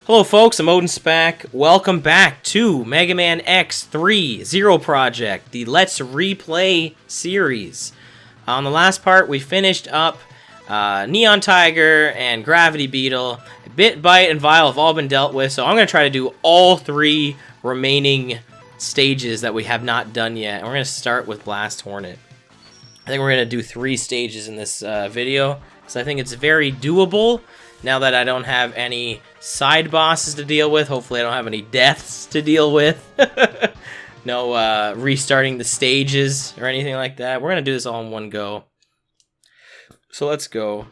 Hello folks, I'm OdinSpack. Welcome back to Mega Man X3 Zero Project, the Let's Replay series. On the last part, we finished up Neon Tiger and Gravity Beetle. Bit, Bite, and Vile have all been dealt with, so I'm going to try to do all three remaining stages that we have not done yet. And we're going to start with Blast Hornet. I think we're going to do 3 stages in this video, so I think it's very doable. Now that I don't have any side bosses to deal with, hopefully I don't have any deaths to deal with. No restarting the stages or anything like that. We're going to do this all in one go. So let's go.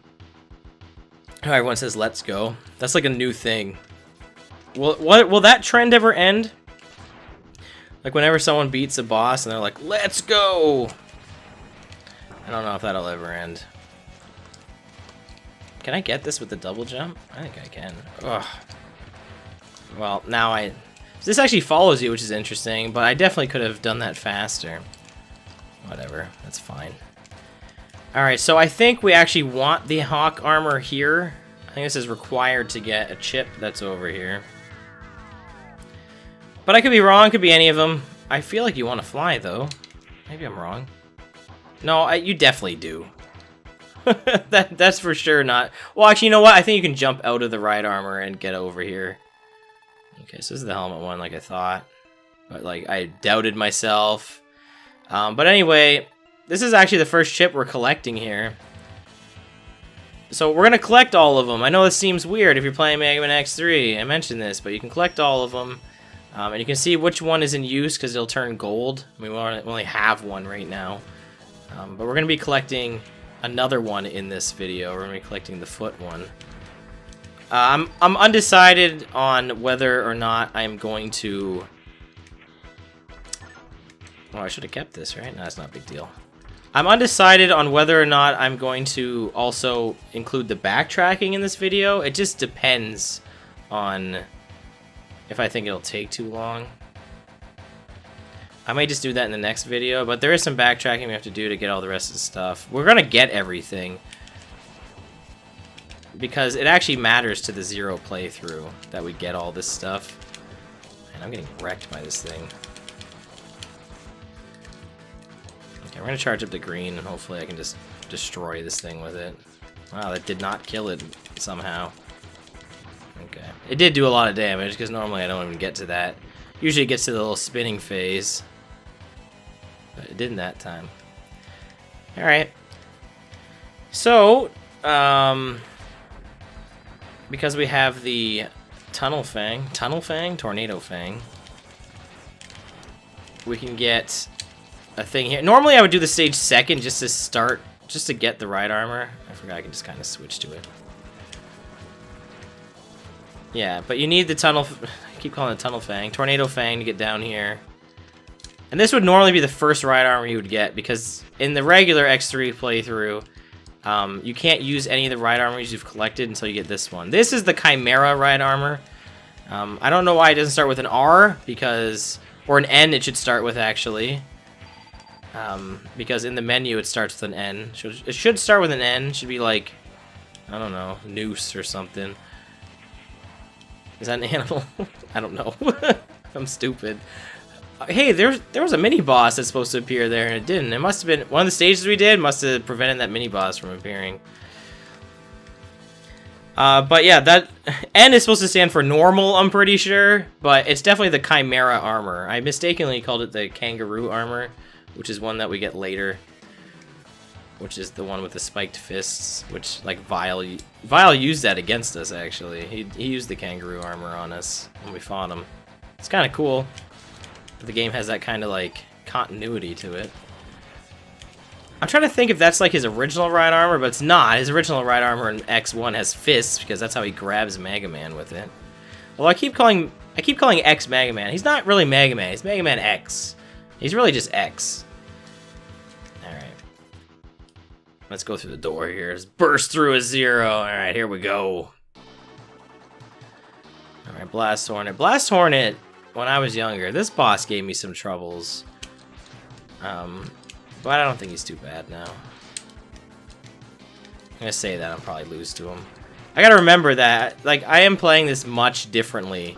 Oh, everyone says let's go. That's like a new thing. Will that trend ever end? Like whenever someone beats a boss and they're like, let's go! I don't know if that'll ever end. Can I get this with the double jump? I think I can. Ugh. Well, now this actually follows you, which is interesting, but I definitely could have done that faster. Whatever, that's fine. Alright, so I think we actually want the Hawk armor here. I think this is required to get a chip that's over here. But I could be wrong, could be any of them. I feel like you want to fly, though. Maybe I'm wrong. No, you definitely do. That's for sure not. Well, actually, you know what? I think you can jump out of the ride armor and get over here. Okay, so this is the helmet one, like I thought. But, like, I doubted myself. But anyway, this is actually the first chip we're collecting here. So we're going to collect all of them. I know this seems weird if you're playing Mega Man X3. I mentioned this, but you can collect all of them. And you can see which one is in use because it'll turn gold. I mean, we only have one right now. But we're going to be collecting another one in this video. We're going to be collecting the foot one. I'm undecided on whether or not I'm going to... Oh, I should have kept this, right? No, that's not a big deal. I'm undecided on whether or not I'm going to also include the backtracking in this video. It just depends on if I think it'll take too long. I may just do that in the next video, but there is some backtracking we have to do to get all the rest of the stuff. We're gonna get everything because it actually matters to the Zero playthrough that we get all this stuff. And I'm getting wrecked by this thing. Okay, we're gonna charge up the green and hopefully I can just destroy this thing with it. Wow, that did not kill it somehow. Okay, it did do a lot of damage because normally I don't even get to that. Usually it gets to the little spinning phase. But it didn't that time. Alright. So, because we have the Tornado Fang, we can get a thing here. Normally I would do the stage second just to get the ride armor. I forgot I can just kind of switch to it. Yeah, but you need the I keep calling it Tornado Fang to get down here. And this would normally be the first ride armor you would get, because in the regular X3 playthrough, you can't use any of the ride armors you've collected until you get this one. This is the Chimera ride armor. I don't know why it doesn't start with an R, or an N it should start with, actually. Because in the menu it starts with an N. It should start with an N. It should be like, I don't know, Noose or something. Is that an animal? I don't know. I'm stupid. Hey, there was a mini-boss that's supposed to appear there, and it didn't. It must have been... One of the stages we did must have prevented that mini-boss from appearing. But yeah, that... N is supposed to stand for normal, I'm pretty sure. But it's definitely the Chimera armor. I mistakenly called it the Kangaroo armor, which is one that we get later. Which is the one with the spiked fists, which, like, Vile used that against us, actually. He used the kangaroo armor on us when we fought him. It's kind of cool. But the game has that kind of, like, continuity to it. I'm trying to think if that's, like, his original ride armor, but it's not. His original ride armor in X1 has fists, because that's how he grabs Mega Man with it. Well, I keep calling X Mega Man. He's not really Mega Man. He's Mega Man X. He's really just X. Let's go through the door here. Just burst through a Zero. Alright, here we go. Alright, Blast Hornet. Blast Hornet, when I was younger, this boss gave me some troubles. But I don't think he's too bad now. I'm gonna say that I'll probably lose to him. I gotta remember that, like, I am playing this much differently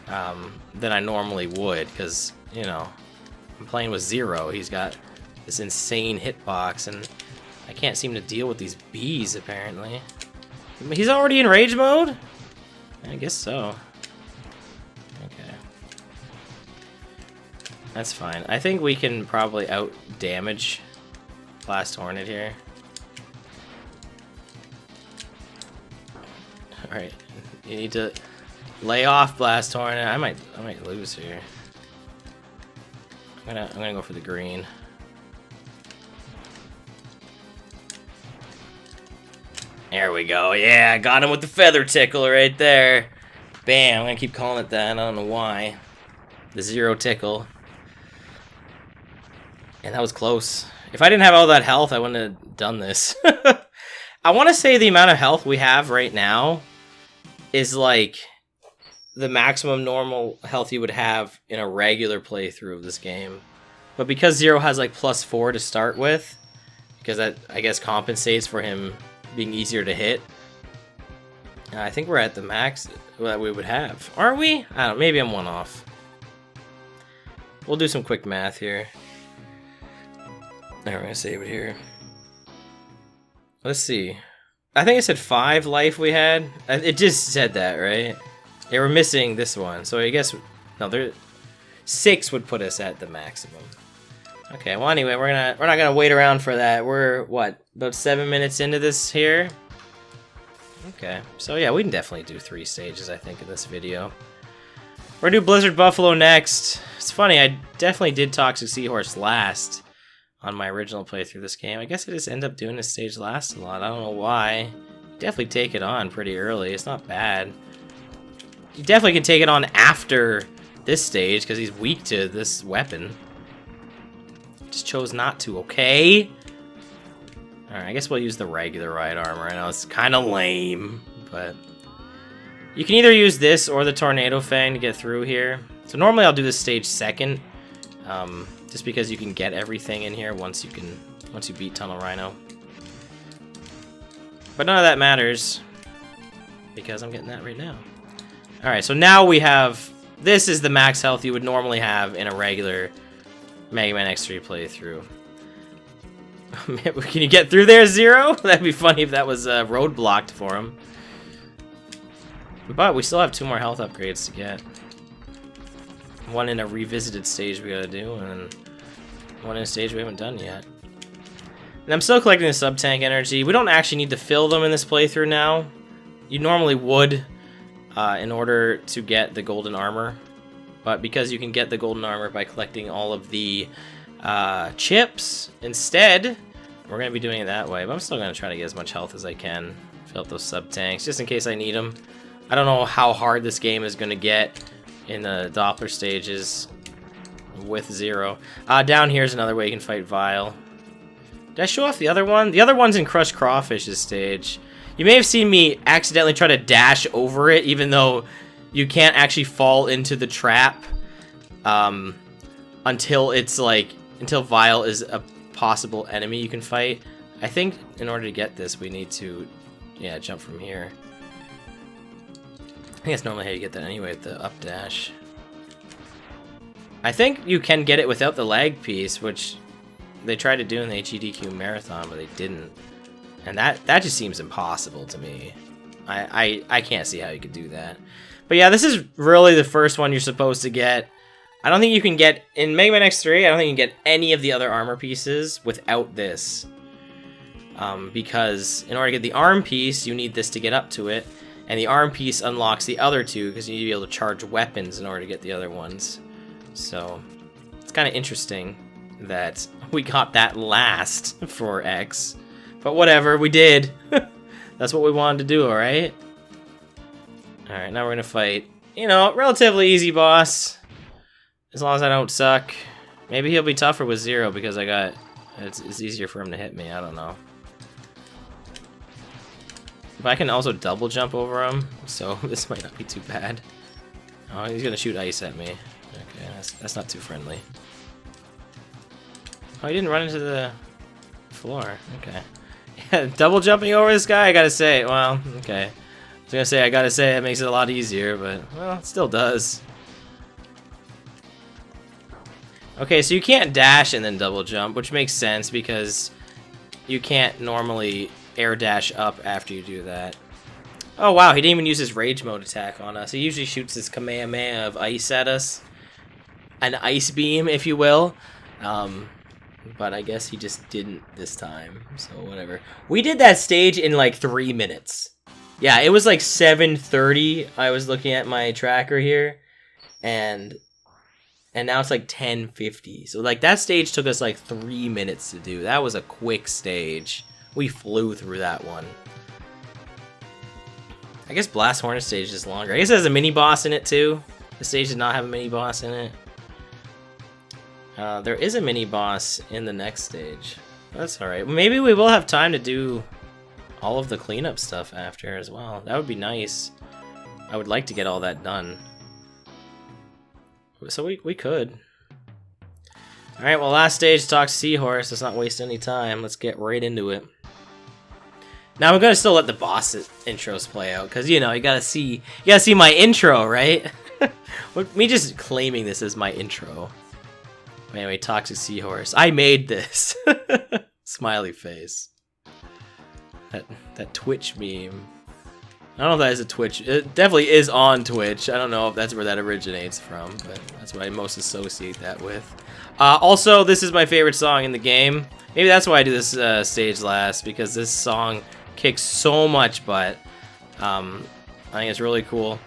than I normally would, because, you know, I'm playing with Zero. He's got this insane hitbox, and I can't seem to deal with these bees, apparently. He's already in rage mode? I guess so. Okay. That's fine. I think we can probably out-damage Blast Hornet here. Alright. You need to lay off Blast Hornet. I might lose here. I'm gonna go for the green. There we go. Yeah, got him with the feather tickle right there. Bam. I'm gonna keep calling it that. I don't know why. The Zero tickle. And that was close. If I didn't have all that health, I wouldn't have done this. I want to say the amount of health we have right now is like the maximum normal health you would have in a regular playthrough of this game. But because Zero has like +4 to start with, because that, I guess, compensates for him being easier to hit, I think we're at the max that we would have. Are we? I don't know. Maybe I'm one off. We'll do some quick math here. There, we're gonna save it here. Let's see. I think it said 5 life we had. It just said that, right? Yeah, we're missing this one, so I guess no, 6 would put us at the maximum. Okay, well anyway, we're not gonna wait around for that. We're what, about 7 minutes into this here? Okay, so yeah, we can definitely do 3 stages, I think, in this video. We're gonna do Blizzard Buffalo next. It's funny, I definitely did Toxic Seahorse last on my original playthrough of this game. I guess I just end up doing this stage last a lot. I don't know why. Definitely take it on pretty early. It's not bad. You definitely can take it on after this stage because he's weak to this weapon. Just chose not to, okay? Alright, I guess we'll use the regular ride armor. I know it's kind of lame, but you can either use this or the Tornado Fang to get through here. So normally I'll do this stage second, just because you can get everything in here once you beat Tunnel Rhino. But none of that matters because I'm getting that right now. Alright, so now we have, this is the max health you would normally have in a regular Mega Man X3 playthrough. Can you get through there, Zero? That'd be funny if that was roadblocked for him. But we still have 2 more health upgrades to get. One in a revisited stage we gotta do, and one in a stage we haven't done yet. And I'm still collecting the sub-tank energy. We don't actually need to fill them in this playthrough now. You normally would in order to get the golden armor. But because you can get the golden armor by collecting all of the chips instead, we're going to be doing it that way. But I'm still going to try to get as much health as I can. Fill up those sub-tanks, just in case I need them. I don't know how hard this game is going to get in the Doppler stages with Zero. Down here's another way you can fight Vile. Did I show off the other one? The other one's in Crushed Crawfish's stage. You may have seen me accidentally try to dash over it, even though you can't actually fall into the trap until Vile is a possible enemy you can fight. I think in order to get this, we need to, yeah, jump from here. I think that's normally how you get that anyway, with the up dash. I think you can get it without the lag piece, which they tried to do in the HEDQ Marathon, but they didn't. And that just seems impossible to me. I can't see how you could do that. But yeah, this is really the first one you're supposed to get. I don't think you can get, in Mega Man X3, I don't think you can get any of the other armor pieces without this. Because in order to get the arm piece, you need this to get up to it. And the arm piece unlocks the other two, because you need to be able to charge weapons in order to get the other ones. So, it's kind of interesting that we got that last for X. But whatever, we did. That's what we wanted to do, alright? Alright, now we're gonna fight, you know, relatively easy boss. As long as I don't suck. Maybe he'll be tougher with Zero because it's easier for him to hit me, I don't know. But I can also double jump over him, so this might not be too bad. Oh, he's gonna shoot ice at me. Okay, that's not too friendly. Oh, he didn't run into the floor. Okay. Double jumping over this guy, I gotta say, well, okay. I was gonna say, I gotta say, it makes it a lot easier, but, well, it still does. Okay, so you can't dash and then double jump, which makes sense because you can't normally air dash up after you do that. Oh wow, he didn't even use his rage mode attack on us. He usually shoots his Kamehameha of ice at us. An ice beam, if you will. But I guess he just didn't this time, so whatever. We did that stage in like 3 minutes. Yeah, it was like 7:30. I was looking at my tracker here, and now it's like 10:50. So like that stage took us like 3 minutes to do. That was a quick stage. We flew through that one. I guess Blast Hornet stage is longer. I guess it has a mini boss in it too. The stage did not have a mini boss in it. There is a mini boss in the next stage. That's alright. Maybe we will have time to do all of the cleanup stuff after as well. That would be nice. I would like to get all that done. So we could. Alright, well, last stage, talk to Seahorse. Let's not waste any time. Let's get right into it. Now I'm gonna still let the boss intros play out, because you know, you gotta see my intro, right? Me just claiming this as my intro. Anyway, Toxic Seahorse. I made this. Smiley face. That Twitch meme. I don't know if that is a Twitch. It definitely is on Twitch. I don't know if that's where that originates from, but that's what I most associate that with. Also, this is my favorite song in the game. Maybe that's why I do this stage last, because this song kicks so much butt. I think it's really cool.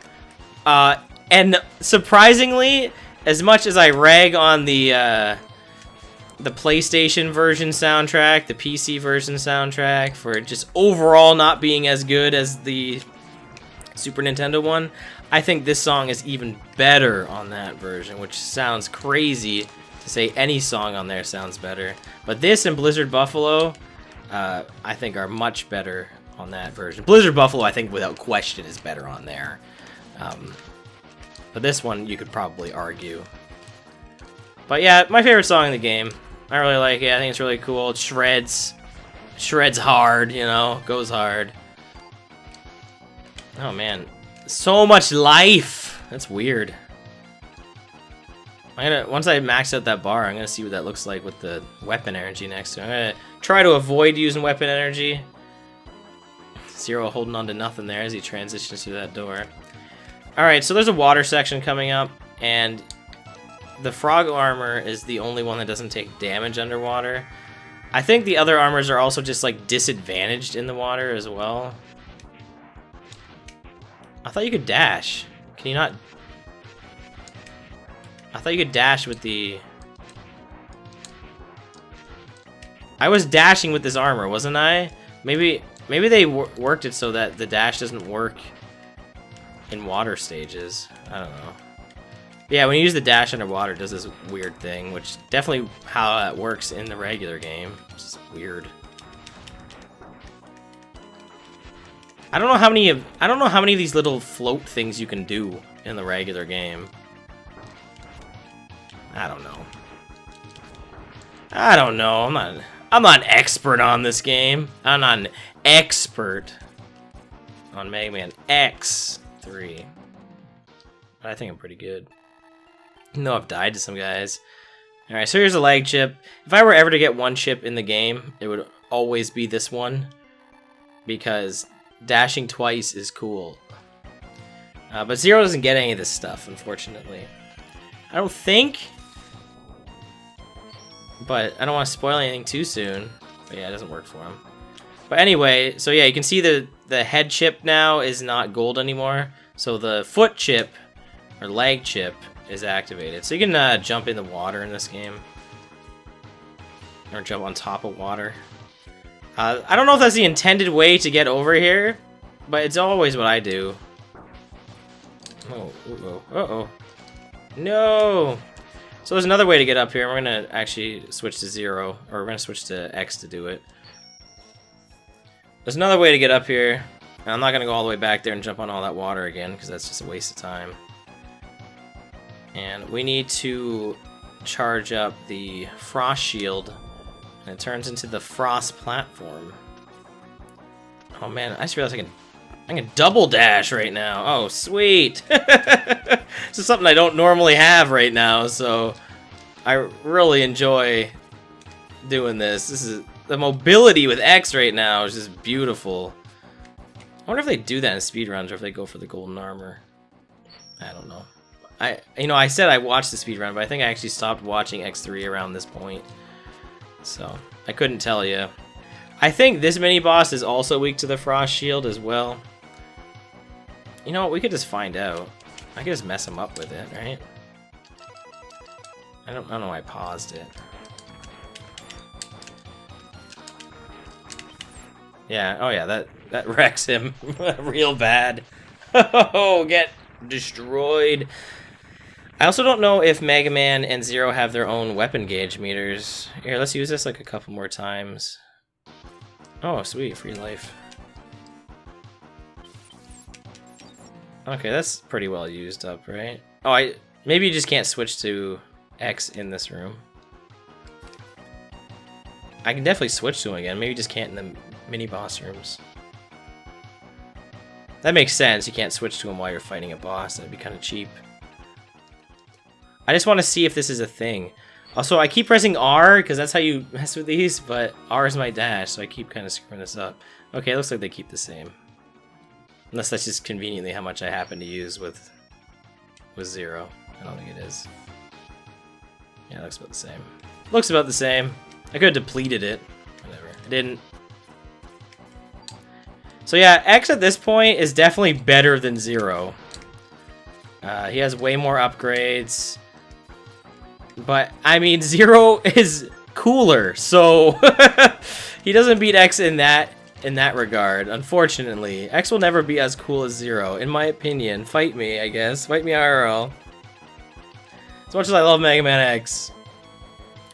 And surprisingly, as much as I rag on the PlayStation version soundtrack, the PC version soundtrack, for just overall not being as good as the Super Nintendo one, I think this song is even better on that version, which sounds crazy to say any song on there sounds better. But this and Blizzard Buffalo, I think are much better on that version. Blizzard Buffalo, I think without question, is better on there. But this one, you could probably argue. But yeah, my favorite song in the game. I really like it. I think it's really cool. It shreds. Shreds hard, you know. Goes hard. Oh, man. So much life! That's weird. Once I max out that bar, I'm gonna see what that looks like with the weapon energy next to it. I'm gonna try to avoid using weapon energy. Zero holding on to nothing there as he transitions through that door. Alright, so there's a water section coming up, and the frog armor is the only one that doesn't take damage underwater. I think the other armors are also just like disadvantaged in the water as well. I thought you could dash. Can you not? I thought you could dash with the... I was dashing with this armor, wasn't I? Maybe they worked it so that the dash doesn't work in water stages. I don't know. Yeah, when you use the dash underwater, it does this weird thing, which definitely how that works in the regular game. It's just weird. I don't know how many of these little float things you can do in the regular game. I don't know. I'm not an expert on this game. I'm not an expert on Mega Man X3. But I think I'm pretty good. Even though I've died to some guys. Alright, so here's a lag chip. If I were ever to get one chip in the game, it would always be this one. Because dashing twice is cool. But Zero doesn't get any of this stuff, unfortunately. I don't think. But I don't want to spoil anything too soon. But yeah, it doesn't work for him. But anyway, so yeah, you can see the head chip now is not gold anymore. So the foot chip, or leg chip, is activated. So you can jump in the water in this game. Or jump on top of water. I don't know if that's the intended way to get over here, but it's always what I do. Oh, uh-oh, uh-oh. No! So there's another way to get up here. We're gonna actually switch to Zero, or we're gonna switch to X to do it. There's another way to get up here, and I'm not gonna go all the way back there and jump on all that water again, because that's just a waste of time. And we need to charge up the Frost Shield, and it turns into the Frost Platform. Oh man, I just realized I can double dash right now. Oh, sweet. This is something I don't normally have right now, so I really enjoy doing this. This is the mobility with X right now is just beautiful. I wonder if they do that in speedruns or if they go for the golden armor. I don't know. I said I watched the speedrun, but I think I actually stopped watching X3 around this point. So, I couldn't tell you. I think this mini-boss is also weak to the Frost Shield as well. You know what, we could just find out. I could just mess him up with it, right? I don't know why I paused it. Yeah, oh yeah, that wrecks him real bad. Oh, get destroyed. I also don't know if Mega Man and Zero have their own weapon gauge meters. Here, let's use this like a couple more times. Oh, sweet, free life. Okay, that's pretty well used up, right? Oh, maybe you just can't switch to X in this room. I can definitely switch to him again. Maybe you just can't in the mini-boss rooms. That makes sense. You can't switch to him while you're fighting a boss. That'd be kind of cheap. I just want to see if this is a thing. Also, I keep pressing R because that's how you mess with these, but R is my dash, so I keep kind of screwing this up. Okay, it looks like they keep the same. Unless that's just conveniently how much I happen to use with Zero. I don't think it is. Yeah, it looks about the same. Looks about the same. I could have depleted it. Whatever. I didn't. So yeah, X at this point is definitely better than Zero. He has way more upgrades. But, I mean, Zero is cooler, so he doesn't beat X in that regard, unfortunately. X will never be as cool as Zero, in my opinion. Fight me, I guess. Fight me IRL. As much as I love Mega Man X,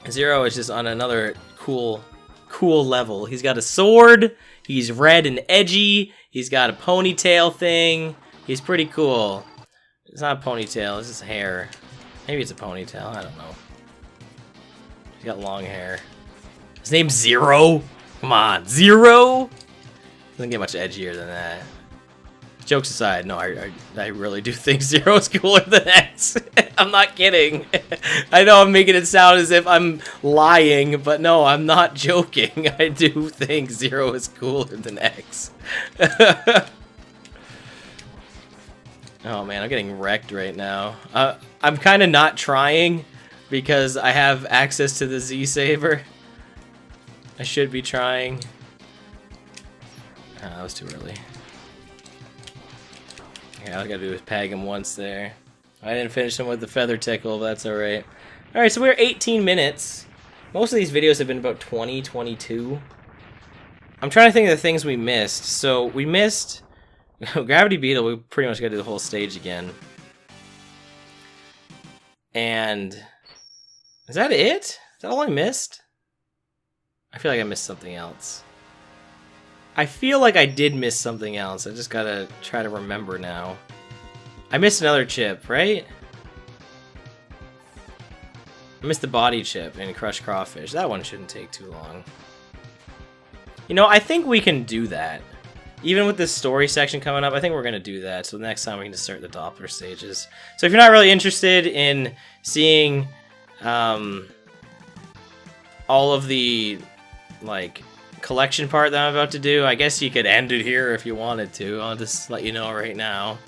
Zero is just on another cool level. He's got a sword, he's red and edgy, he's got a ponytail thing. He's pretty cool. It's not a ponytail, it's just hair. Maybe it's a ponytail, I don't know. He's got long hair. His name's Zero? Come on, Zero? Doesn't get much edgier than that. Jokes aside, no, I really do think Zero is cooler than X. I'm not kidding. I know I'm making it sound as if I'm lying, but no, I'm not joking. I do think Zero is cooler than X. Oh man, I'm getting wrecked right now. I'm kind of not trying because I have access to the Z-Saber. I should be trying. Oh, that was too early. Yeah, all I gotta do is peg him once there. I didn't finish him with the feather tickle, but that's alright. Alright, so we're 18 minutes. Most of these videos have been about 20, 22. I'm trying to think of the things we missed. So, we missed Gravity Beetle. We pretty much gotta do the whole stage again. And is that it? Is that all I missed? I feel like I missed something else. I feel like I did miss something else. I just gotta try to remember now. I missed another chip, right? I missed the body chip in Crushed Crawfish. That one shouldn't take too long. You know, I think we can do that. Even with this story section coming up, I think we're going to do that. So next time we can just start the Doppler stages. So if you're not really interested in seeing all of the, like, collection part that I'm about to do, I guess you could end it here if you wanted to. I'll just let you know right now.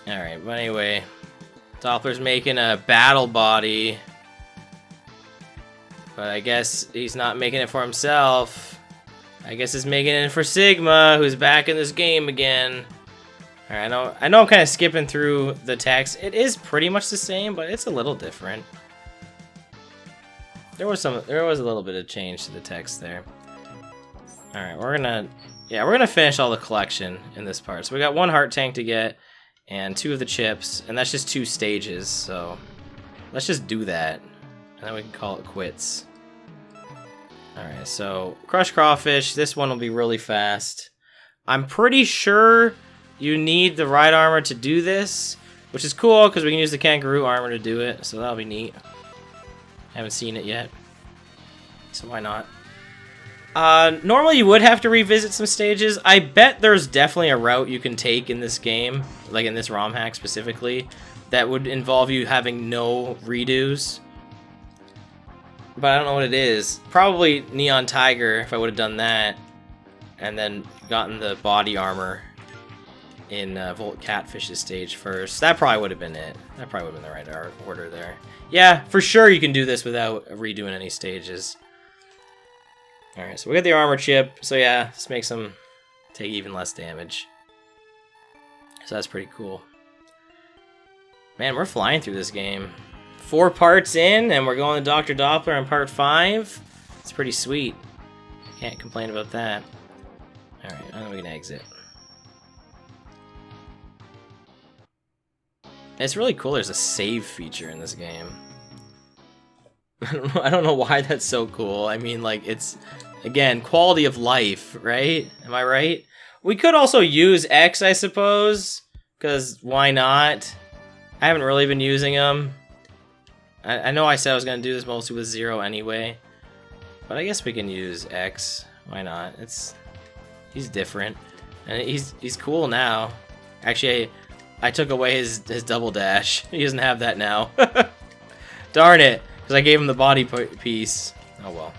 Alright, but anyway, Doppler's making a battle body. But I guess he's not making it for himself. I guess he's making it for Sigma, who's back in this game again. Alright, I know I'm kind of skipping through the text. It is pretty much the same, but it's a little different. There was a little bit of change to the text there. Alright, we're gonna finish all the collection in this part. So we got one heart tank to get, and 2 of the chips, and that's just 2 stages, so let's just do that. And then we can call it quits. Alright, so Crushed Crawfish, this one will be really fast. I'm pretty sure you need the right armor to do this, which is cool because we can use the kangaroo armor to do it, so that'll be neat. Haven't seen it yet. so why not? Normally you would have to revisit some stages. I bet there's definitely a route you can take in this game, like in this ROM hack specifically, that would involve you having no redos. But I don't know what it is. Probably Neon Tiger, if I would have done that, and then gotten the body armor in Volt Catfish's stage first. That probably would have been it. That probably would have been the right order there. Yeah, for sure you can do this without redoing any stages. Alright, so we got the armor chip, so yeah, this makes them take even less damage. So that's pretty cool. Man, we're flying through this game. 4 parts in, and we're going to Dr. Doppler on part 5. It's pretty sweet. Can't complain about that. Alright, I think we can exit. It's really cool there's a save feature in this game. I don't know why that's so cool. I mean, like, it's, again, quality of life, right? Am I right? We could also use X, I suppose, because why not? I haven't really been using them. I know I said I was going to do this mostly with 0 anyway, but I guess we can use X. Why not? He's different, and he's cool now. Actually, I took away his double dash. He doesn't have that now. Darn it. Because I gave him the body piece. Oh well.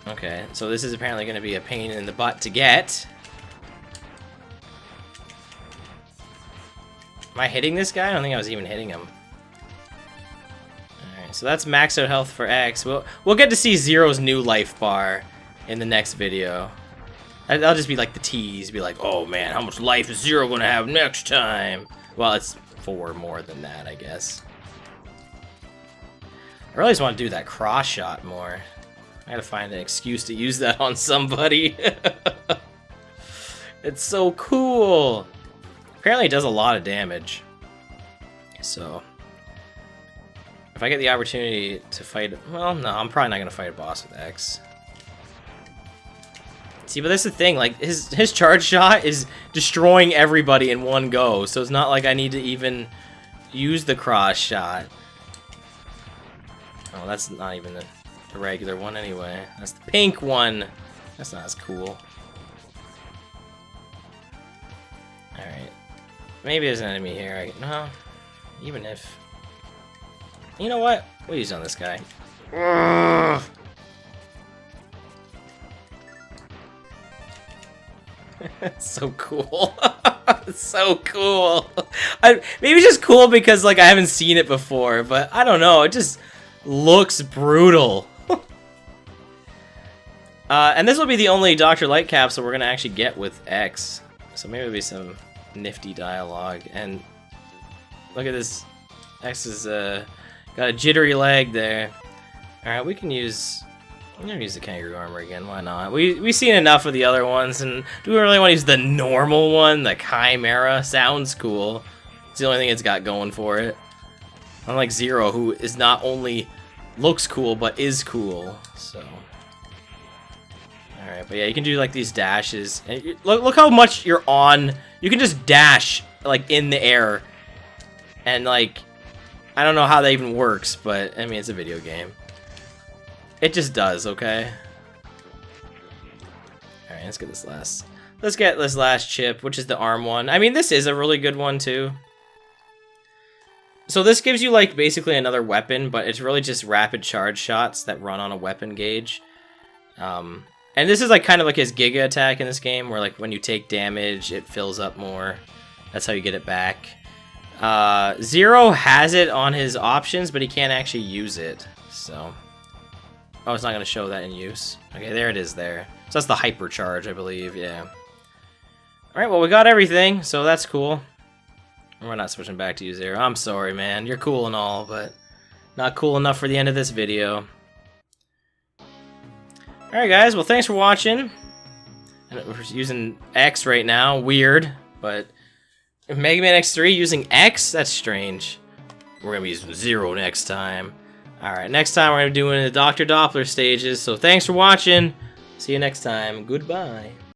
Okay, so this is apparently going to be a pain in the butt to get. Am I hitting this guy? I don't think I was even hitting him. Alright, so that's max out health for X. We'll get to see Zero's new life bar in the next video. That'll just be like the tease. Be like, oh man, how much life is Zero going to have next time? Well, it's 4 more than that, I guess. I really just want to do that cross shot more. I gotta find an excuse to use that on somebody. It's so cool. Apparently it does a lot of damage. So, if I get the opportunity to fight... Well, no, I'm probably not going to fight a boss with X. See, but that's the thing, like, his charge shot is destroying everybody in one go, so it's not like I need to even use the cross shot. Oh, that's not even the regular one anyway. That's the pink one. That's not as cool. Alright. Maybe there's an enemy here. No, even if... You know what? We'll use it on this guy. It's so cool. It's so cool. Maybe it's just cool because like I haven't seen it before, but I don't know. It just looks brutal. And this will be the only Dr. Light capsule we're gonna actually get with X. So maybe there'll be some nifty dialogue. And look at this. X is got a jittery leg there. All right, we can use. I'm gonna use the kangaroo armor again. Why not? We've seen enough of the other ones, and do we really want to use the normal one? The Chimera sounds cool. It's the only thing it's got going for it. Unlike Zero, who is not only looks cool but is cool. So, all right, but yeah, you can do like these dashes. And look how much you're on. You can just dash like in the air, and like I don't know how that even works, but I mean it's a video game. It just does, okay? Alright, let's get this last. Let's get this last chip, which is the arm one. I mean, this is a really good one, too. So this gives you, like, basically another weapon, but it's really just rapid charge shots that run on a weapon gauge. And this is, like, kind of like his Giga attack in this game, where, like, when you take damage, it fills up more. That's how you get it back. Zero has it on his options, but he can't actually use it, so... Oh, it's not going to show that in use. Okay, there it is there. So that's the hypercharge, I believe, yeah. Alright, well, we got everything, so that's cool. We're not switching back to you, Zero. I'm sorry, man. You're cool and all, but not cool enough for the end of this video. Alright, guys, well, thanks for watching. And we're using X right now. Weird, but Mega Man X3 using X? That's strange. We're going to be using Zero next time. Alright, next time we're going to be doing the Dr. Doppler stages, so thanks for watching. See you next time. Goodbye.